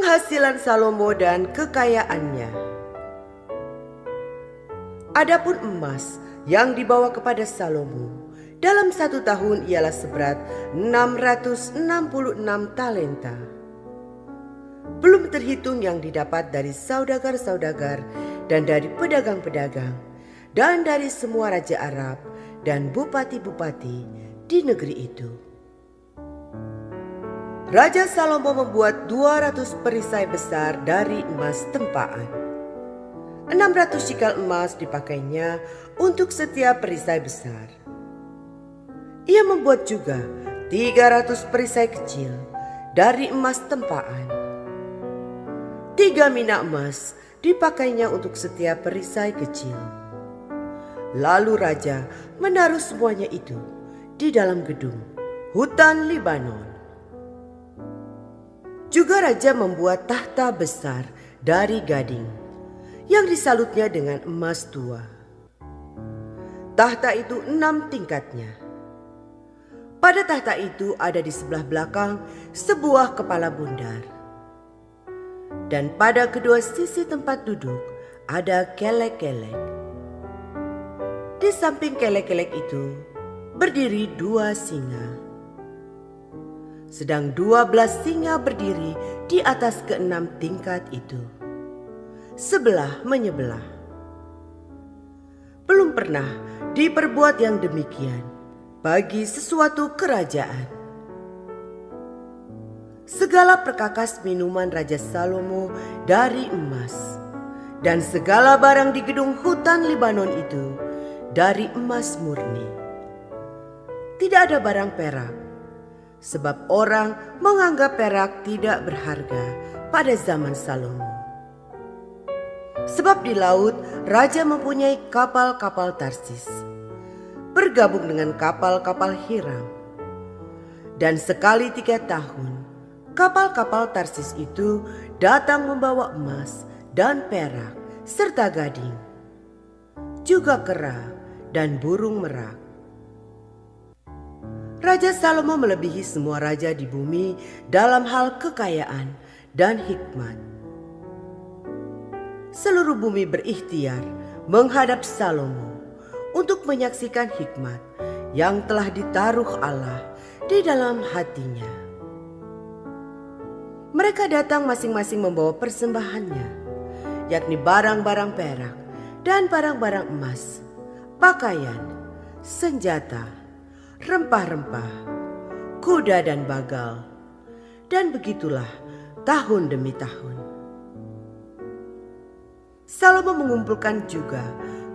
Penghasilan Salomo dan kekayaannya. Adapun emas yang dibawa kepada Salomo dalam 1 tahun ialah seberat 666 talenta. Belum terhitung yang didapat dari saudagar-saudagar dan dari pedagang-pedagang dan dari semua raja Arab dan bupati-bupati di negeri itu. Raja Salomo membuat 200 perisai besar dari emas tempaan. 600 shikal emas dipakainya untuk setiap perisai besar. Ia membuat juga 300 perisai kecil dari emas tempaan. 3 mina emas dipakainya untuk setiap perisai kecil. Lalu raja menaruh semuanya itu di dalam gedung hutan Libanon. Juga raja membuat tahta besar dari gading yang disalutnya dengan emas tua. Tahta itu 6 tingkatnya. Pada tahta itu ada di sebelah belakang sebuah kepala bundar. Dan pada kedua sisi tempat duduk ada kelek-kelek. Di samping kelek-kelek itu berdiri 2 singa. Sedang 12 singa berdiri di atas ke-6 tingkat itu, sebelah menyebelah. Belum pernah diperbuat yang demikian bagi sesuatu kerajaan. Segala perkakas minuman Raja Salomo dari emas, dan segala barang di gedung hutan Libanon itu dari emas murni. Tidak ada barang perak, sebab orang menganggap perak tidak berharga pada zaman Salomo. Sebab di laut raja mempunyai kapal-kapal Tarsis, bergabung dengan kapal-kapal Hiram. Dan sekali 3 tahun, kapal-kapal Tarsis itu datang membawa emas dan perak serta gading, juga kera dan burung merak. Raja Salomo melebihi semua raja di bumi dalam hal kekayaan dan hikmat. Seluruh bumi berikhtiar menghadap Salomo untuk menyaksikan hikmat yang telah ditaruh Allah di dalam hatinya. Mereka datang masing-masing membawa persembahannya, yakni barang-barang perak dan barang-barang emas, pakaian, senjata, rempah-rempah, kuda dan bagal. Dan begitulah tahun demi tahun. Salomo mengumpulkan juga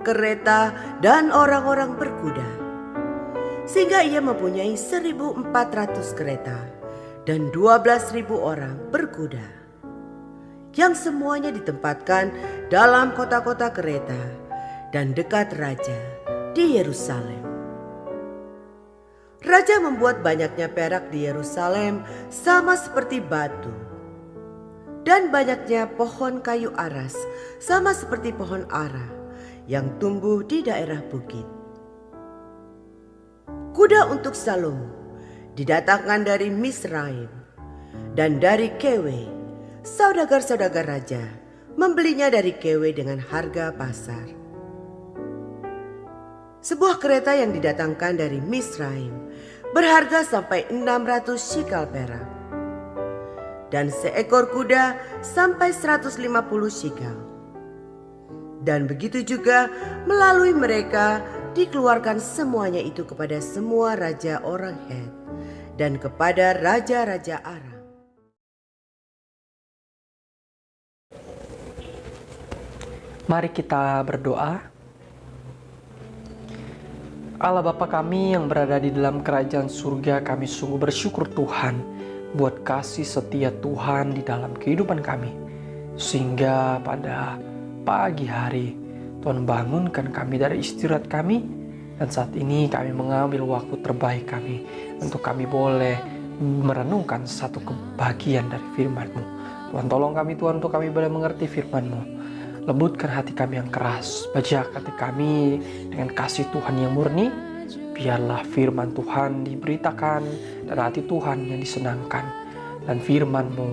kereta dan orang-orang berkuda, sehingga ia mempunyai 1.400 kereta dan 12.000 orang berkuda, yang semuanya ditempatkan dalam kota-kota kereta dan dekat raja di Yerusalem. Raja membuat banyaknya perak di Yerusalem sama seperti batu, dan banyaknya pohon kayu aras sama seperti pohon ara yang tumbuh di daerah bukit. Kuda untuk Salomo didatangkan dari Misraim, dan dari Kewe, saudagar-saudagar raja membelinya dari Kewe dengan harga pasar. Sebuah kereta yang didatangkan dari Misraim berharga sampai 600 shikal perak, dan seekor kuda sampai 150 shikal. Dan begitu juga melalui mereka dikeluarkan semuanya itu kepada semua raja orang Het dan kepada raja-raja Aram. Mari kita berdoa. Allah Bapa kami yang berada di dalam kerajaan surga, kami sungguh bersyukur Tuhan buat kasih setia Tuhan di dalam kehidupan kami. Sehingga pada pagi hari Tuhan bangunkan kami dari istirahat kami, dan saat ini kami mengambil waktu terbaik kami untuk kami boleh merenungkan satu kebahagiaan dari firman-Mu. Tuhan tolong kami Tuhan untuk kami boleh mengerti firman-Mu. Lembutkan hati kami yang keras, bajak hati kami dengan kasih Tuhan yang murni. Biarlah firman Tuhan diberitakan dan hati Tuhan yang disenangkan. Dan firman-Mu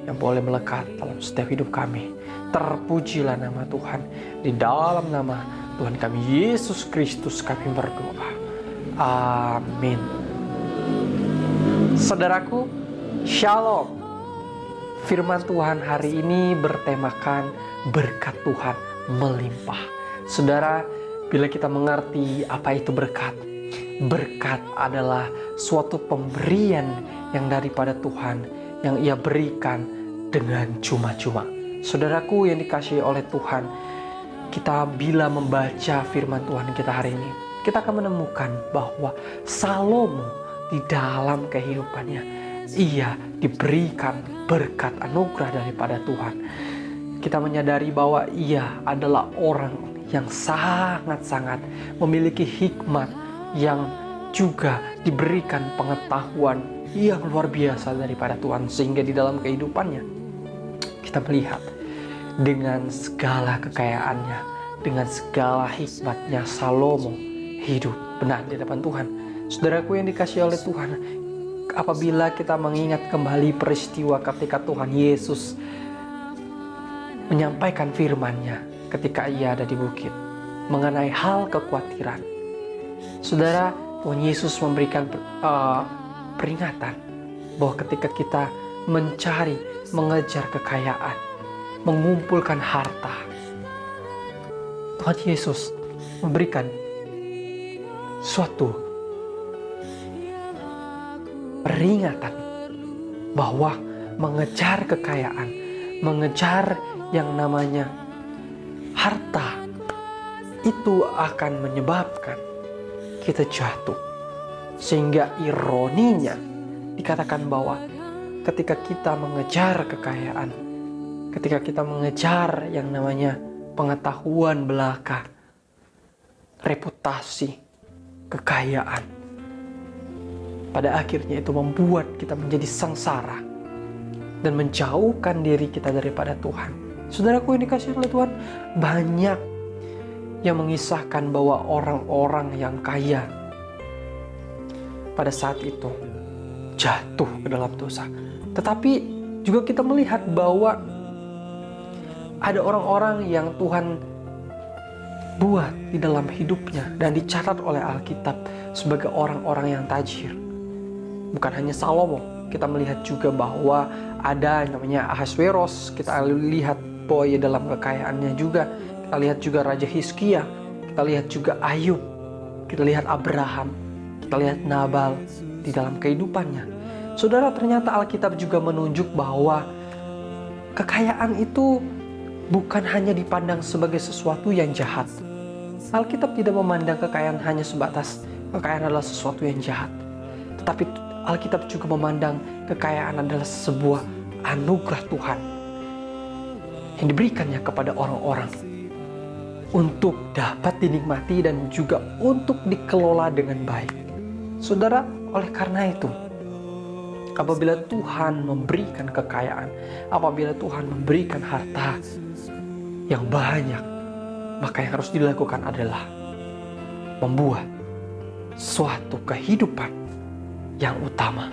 yang boleh melekat dalam setiap hidup kami. Terpujilah nama Tuhan. Di dalam nama Tuhan kami Yesus Kristus kami berdoa. Amin. Saudaraku, Shalom. Firman Tuhan hari ini bertemakan berkat Tuhan melimpah. Saudara, bila kita mengerti apa itu berkat, berkat adalah suatu pemberian yang daripada Tuhan yang Ia berikan dengan cuma-cuma. Saudaraku yang dikasihi oleh Tuhan, kita bila membaca firman Tuhan kita hari ini, kita akan menemukan bahwa Salomo di dalam kehidupannya, ia diberikan berkat anugerah daripada Tuhan. Kita menyadari bahwa ia adalah orang yang sangat-sangat memiliki hikmat, yang juga diberikan pengetahuan yang luar biasa daripada Tuhan. Sehingga di dalam kehidupannya kita melihat dengan segala kekayaannya, dengan segala hikmatnya, Salomo hidup benar di depan Tuhan. Saudaraku yang dikasihi oleh Tuhan, apabila kita mengingat kembali peristiwa ketika Tuhan Yesus menyampaikan firman-Nya ketika Ia ada di bukit mengenai hal kekhawatiran. Saudara, Tuhan Yesus memberikan peringatan bahwa ketika kita mencari, mengejar kekayaan, mengumpulkan harta, Tuhan Yesus memberikan suatu peringatan bahwa mengejar kekayaan, mengejar yang namanya harta, itu akan menyebabkan kita jatuh. Sehingga ironinya dikatakan bahwa ketika kita mengejar kekayaan, ketika kita mengejar yang namanya pengetahuan belaka, reputasi, kekayaan, pada akhirnya itu membuat kita menjadi sengsara dan menjauhkan diri kita daripada Tuhan. Saudaraku yang dikasihi oleh Tuhan, banyak yang mengisahkan bahwa orang-orang yang kaya pada saat itu jatuh ke dalam dosa. Tetapi juga kita melihat bahwa ada orang-orang yang Tuhan buat di dalam hidupnya dan dicatat oleh Alkitab sebagai orang-orang yang tajir. Bukan hanya Salomo, kita melihat juga bahwa ada yang namanya Ahasveros. Kita lihat bahwa ia dalam kekayaannya juga. Kita lihat juga Raja Hizkia, kita lihat juga Ayub, kita lihat Abraham, kita lihat Nabal di dalam kehidupannya. Saudara, ternyata Alkitab juga menunjuk bahwa kekayaan itu bukan hanya dipandang sebagai sesuatu yang jahat. Alkitab tidak memandang kekayaan hanya sebatas kekayaan adalah sesuatu yang jahat. Tetapi Alkitab juga memandang kekayaan adalah sebuah anugerah Tuhan yang diberikannya kepada orang-orang untuk dapat dinikmati dan juga untuk dikelola dengan baik. Saudara, oleh karena itu, apabila Tuhan memberikan kekayaan, apabila Tuhan memberikan harta yang banyak, maka yang harus dilakukan adalah membuat suatu kehidupan yang utama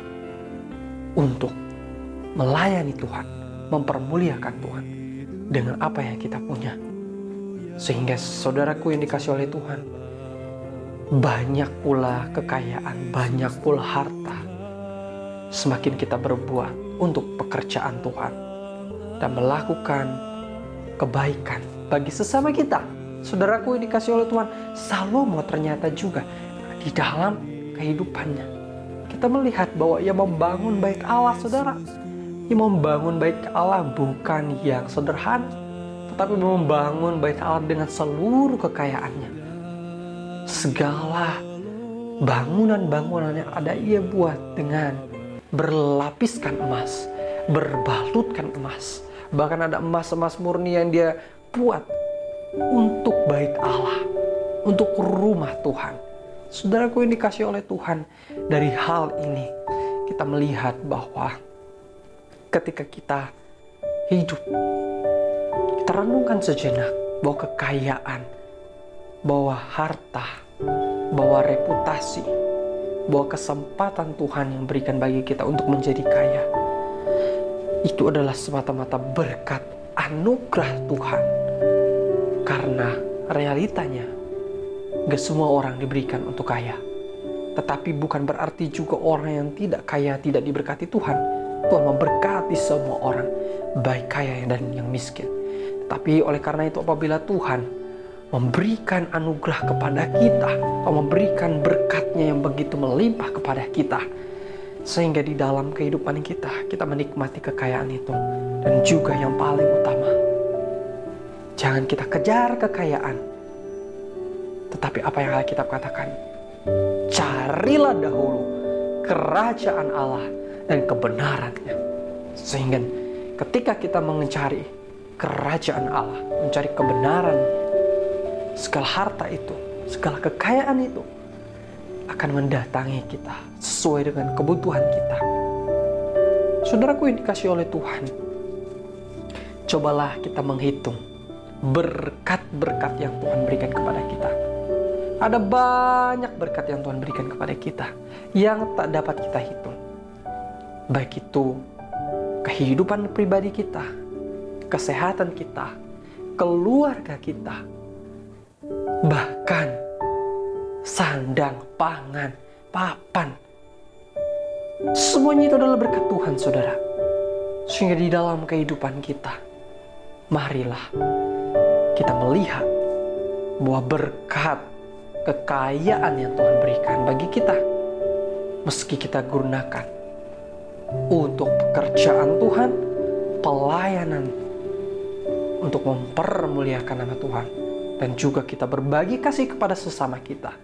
untuk melayani Tuhan, mempermuliakan Tuhan dengan apa yang kita punya. Sehingga saudaraku yang dikasihi oleh Tuhan, banyak pula kekayaan, banyak pula harta, semakin kita berbuat untuk pekerjaan Tuhan dan melakukan kebaikan bagi sesama kita. Saudaraku yang dikasihi oleh Tuhan, Salomo ternyata juga di dalam kehidupannya kita melihat bahwa ia membangun bait Allah. Saudara, ia membangun bait Allah bukan yang sederhana, tetapi membangun bait Allah dengan seluruh kekayaannya. Segala bangunan-bangunan yang ada ia buat dengan berlapiskan emas, berbalutkan emas. Bahkan ada emas-emas murni yang dia buat untuk bait Allah, untuk rumah Tuhan. Saudaraku yang dikasihi oleh Tuhan, dari hal ini kita melihat bahwa ketika kita hidup, kita renungkan sejenak bahwa kekayaan, bahwa harta, bahwa reputasi, bahwa kesempatan Tuhan yang berikan bagi kita untuk menjadi kaya, itu adalah semata-mata berkat anugerah Tuhan. Karena realitanya, gak semua orang diberikan untuk kaya. Tetapi bukan berarti juga orang yang tidak kaya tidak diberkati Tuhan. Tuhan memberkati semua orang, baik kaya dan yang miskin. Tapi oleh karena itu, apabila Tuhan memberikan anugerah kepada kita, atau memberikan berkatnya yang begitu melimpah kepada kita, sehingga di dalam kehidupan kita menikmati kekayaan itu. Dan juga yang paling utama, jangan kita kejar kekayaan, tetapi apa yang Alkitab katakan, carilah dahulu kerajaan Allah dan kebenarannya. Sehingga ketika kita mencari kerajaan Allah, mencari kebenaran, segala harta itu, segala kekayaan itu akan mendatangi kita sesuai dengan kebutuhan kita. Saudaraku yang dikasihi oleh Tuhan, cobalah kita menghitung berkat-berkat yang Tuhan berikan kepada kita. Ada banyak berkat yang Tuhan berikan kepada kita yang tak dapat kita hitung. Baik itu kehidupan pribadi kita, kesehatan kita, keluarga kita, bahkan sandang, pangan, papan. Semuanya itu adalah berkat Tuhan, saudara. Sehingga di dalam kehidupan kita, marilah kita melihat bahwa berkat kekayaan yang Tuhan berikan bagi kita, meski kita gunakan untuk pekerjaan Tuhan, pelayanan, untuk mempermuliakan nama Tuhan, dan juga kita berbagi kasih kepada sesama kita,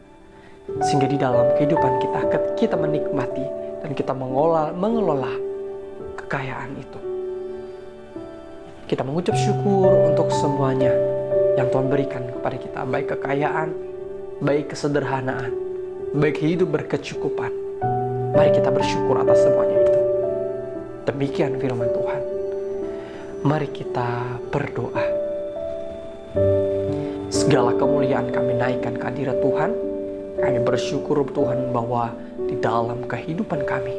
sehingga di dalam kehidupan kita menikmati dan kita mengelola kekayaan itu. Kita mengucap syukur untuk semuanya yang Tuhan berikan kepada kita, baik kekayaan, baik kesederhanaan, baik hidup berkecukupan. Mari kita bersyukur atas semuanya itu. Demikian firman Tuhan. Mari kita berdoa. Segala kemuliaan kami naikkan ke hadirat Tuhan. Kami bersyukur Tuhan bahwa di dalam kehidupan kami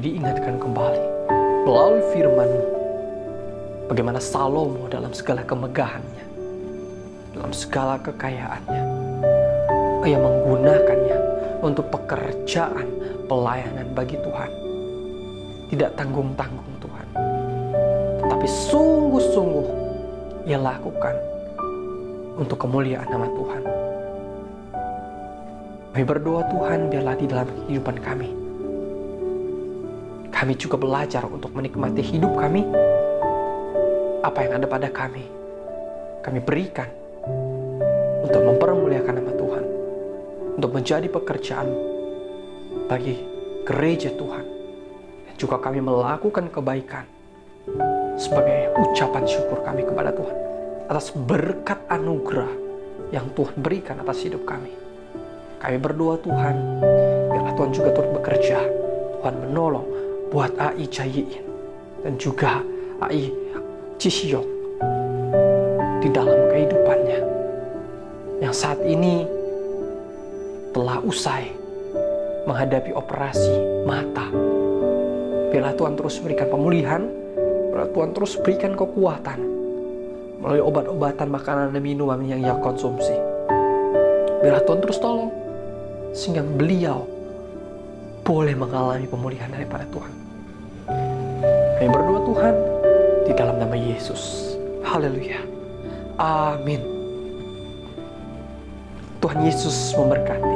diingatkan kembali melalui firman-Mu bagaimana Salomo dalam segala kemegahannya, dalam segala kekayaannya, ia menggunakannya untuk pekerjaan pelayanan bagi Tuhan. Tidak tanggung-tanggung Tuhan, tetapi sungguh-sungguh ia lakukan untuk kemuliaan nama Tuhan. Kami berdoa Tuhan, biarlah di dalam kehidupan kami juga belajar untuk menikmati hidup kami. Apa yang ada pada kami berikan untuk mempermuliakan nama Tuhan, untuk menjadi pekerjaan bagi gereja Tuhan. Dan juga kami melakukan kebaikan sebagai ucapan syukur kami kepada Tuhan atas berkat anugerah yang Tuhan berikan atas hidup kami. Kami berdoa Tuhan, biarlah Tuhan juga turut bekerja. Tuhan menolong buat AI Jayiin dan juga AI Cisiok di dalam kehidupannya yang saat ini telah usai menghadapi operasi mata. Biarlah Tuhan terus berikan pemulihan, biarlah Tuhan terus berikan kekuatan melalui obat-obatan, makanan dan minuman yang ia konsumsi. Biarlah Tuhan terus tolong sehingga beliau boleh mengalami pemulihan daripada Tuhan. Kami berdoa Tuhan di dalam nama Yesus. Haleluya. Amin. Tuhan Yesus memberkati.